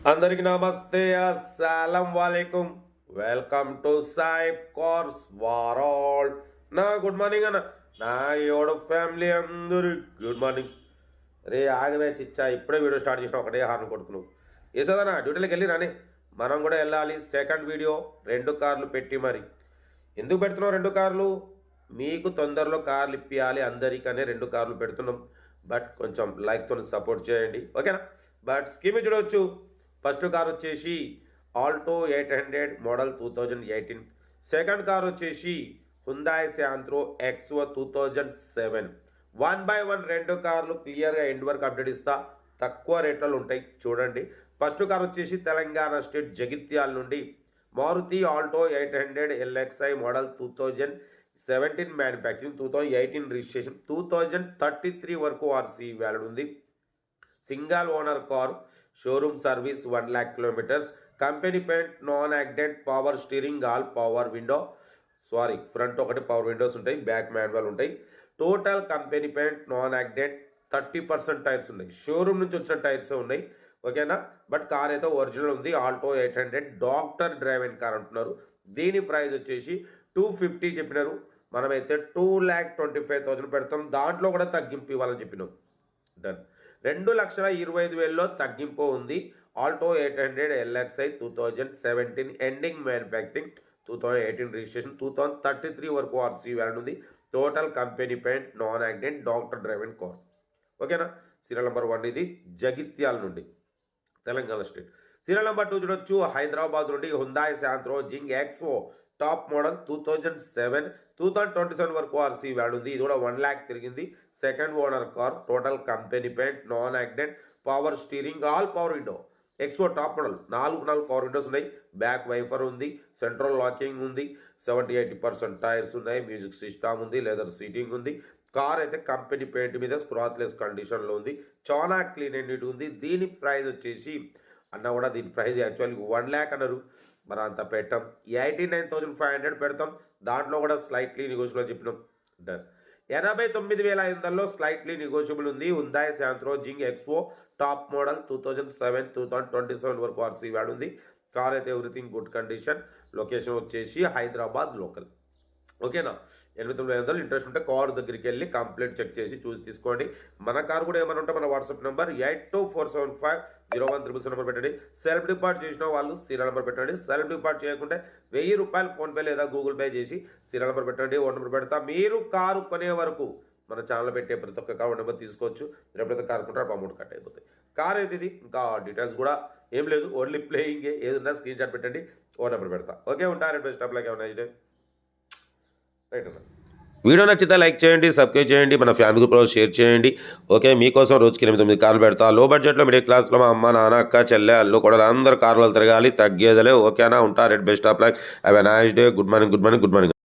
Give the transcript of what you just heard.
అందరికి నమస్తే, అస్సలం వాలేకుం. Welcome to Saib cars world. నా గుడ్ మార్నింగ్ అన్న, నా యోడ ఫ్యామిలీ అందరు గుడ్ మార్నింగ్. రే ఆగవే చిచ్చా, ఇప్పుడే వీడియో స్టార్ట్ చేసిన ఒకటే హార్న్ కొడుతున్నావు. వేసేదన్నా డ్యూటీలోకి వెళ్ళి రాని, మనం కూడా వెళ్ళాలి. సెకండ్ వీడియో 2 కార్లు పెట్టి మరి. ఎందుకు పెడుతున్నావు 2 కార్లు? మీకు తొందరలో కార్లు ఇప్పియాలి అందరికనే 2 కార్లు పెడుతున్నాం. బట్ కొంచెం లైక్తో సపోర్ట్ చేయండి, ఓకేనా? బట్ స్కీమ్ చూడవచ్చు. ఫస్ట్ కార్ వచ్చేసి ఆల్టో 800 మోడల్ 2018. సెకండ్ కార్ వచ్చేసి హుందాయ్ శాంత్రో ఎక్స్ఓ 2007. 1/1 2 కార్లు క్లియర్గా ఎండ్ వరకు అప్డేట్ ఇస్తా. తక్కువ రేట్లలో ఉంటాయి చూడండి. ఫస్ట్ కార్ వచ్చేసి తెలంగాణ స్టేట్ జగిత్యాల నుండి Maruti Alto 800 LXI model 2017 manufacturing, 2018 registration, 2033 వరకు ఆర్సీ వ్యాలిడ్ ఉంది. Single owner car, showroom service 1 lakh kilometres, company paint, non accident, power steering, all power window, front ఒకటి పవర్ విండోస్ ఉంటాయి, బ్యాక్ మాన్యువల్ ఉంటాయి. Total company paint, non accident, 30% tyres ఉన్నాయి. షోరూమ్ నుంచి వచ్చిన tyres ఉన్నాయి, ఓకేనా? బట్ కార్ అయితే ఒరిజినల్ ఉంది. Alto 800 doctor drive and car అంటున్నారు. దీని ప్రైస్ వచ్చేసి 250 చెప్పినారు. మనమైతే 2,25,000 పెడతాం. దాంట్లో కూడా తగ్గింపు ఇవ్వాలని చెప్పినాం. డన్. 2,25,000లో తగ్గింపు ఉంది. Alto 800 LXI 2017 ending manufacturing, 2018 registration, 2033 వరకు ఆర్సీ వ్యాలిడ్ ఉంది. Total company paint, non accident, doctor drive and car, ఓకేనా? సీరియల్ నెంబర్ 1 ఇది జగిత్యాల నుండి తెలంగాణ స్టేట్. సీరియల్ నెంబర్ 2 చూడొచ్చు. హైదరాబాద్ నుండి హుందాయ్ శాంత్రో జింగ్ ఎక్స్ఓ టాప్ మోడల్ 2007, 2027 వరకు ఆర్సీ వ్యాల్యూ ఉంది. ఇది కూడా 1 lakh తిరిగింది. Second owner car, total company paint, non accident, power steering, all power window. XO top model 4 power Windows ఉన్నాయి. బ్యాక్ వైఫర్ ఉంది, సెంట్రల్ లాకింగ్ ఉంది, 70-80% టైర్స్ ఉన్నాయి, మ్యూజిక్ సిస్టమ్ ఉంది, లెదర్ సీటింగ్ ఉంది. కార్ అయితే కంపెనీ పెయింట్ మీద స్క్రాచ్లెస్ కండిషన్లో ఉంది. చాలా క్లీన్ అండ్ నీట్ ఉంది. దీని ప్రైస్ వచ్చేసి అన్న కూడా దీని ప్రైస్ యాక్చువల్లీ 1 lakh అన్నారు. మనం అంత పెట్టాం, 89,500 పెడతాం. దాంట్లో కూడా స్లైట్లీ నెగోషియబుల్ అని చెప్పినాం. డన్. 89,500లో స్లైట్లీ నెగోషియబుల్ ఉంది. హుందాయ్ శాంత్రో జింగ్ ఎక్స్ఓ టాప్ మోడల్ 2007, 2027 వరకు ఆర్సీ వ్యాల్యూ ఉంది. కార్ అయితే ఎవ్రీథింగ్ గుడ్ కండిషన్. లొకేషన్ వచ్చేసి హైదరాబాద్ లోకల్, ఓకేనా? 89,500 ఇంట్రెస్ట్ ఉంటే కార్ దగ్గరికి వెళ్ళి కంప్లీట్ చెక్ చేసి చూసి తీసుకోండి. మన కార్ కూడా ఏమైనా ఉంటే మన వాట్సాప్ నెంబర్ 8247501777 నెంబర్ పెట్టండి. సెల్ఫ్ డిపార్ట్ చేసిన వాళ్ళు సీరియల్ నెంబర్ పెట్టండి. సెల్ఫ్ డిపార్ట్ చేయకుంటే 1000 రూపాయలు ఫోన్పే లేదా గూగుల్ పే చేసి సీరియల్ నెంబర్ పెట్టండి. ఓ నెంబర్ పెడతా. మీరు కారు కొనే వరకు మన ఛానల్ పెట్టే ప్రతి ఒక్క కార్ నెంబర్ తీసుకోవచ్చు. రేపైతే కార్ కొంటారు, అమౌంట్ కట్ అయిపోతాయి. కార్ అయితే ఇది. ఇంకా డీటెయిల్స్ కూడా ఏం లేదు, ఓన్లీ ప్లేయింగే. ఏదున్నా స్క్రీన్ షాట్ పెట్టండి, ఓ నెంబర్ పెడతా. ఓకే, ఉంటారు. Best of luck. రైట్ అన్న. వీడియో నచ్చితే లైక్ చేయండి, సబ్స్క్రైబ్ చేయండి, మన ఫ్యామిలీ గ్రూప్లో షేర్ చేయండి. ఓకే, మీకోసం రోజుకి 8-9 కార్లు పెడతా. లో బడ్జెట్లో మిడిల్ క్లాస్లో మా అమ్మ, నాన్న, అక్క, చెల్లె, అల్లు కూడా అందరూ కార్లు తిరగాలి, తగ్గేదలే. ఓకేనా? ఉంటారు. Best of luck. Have a nice day. Good morning.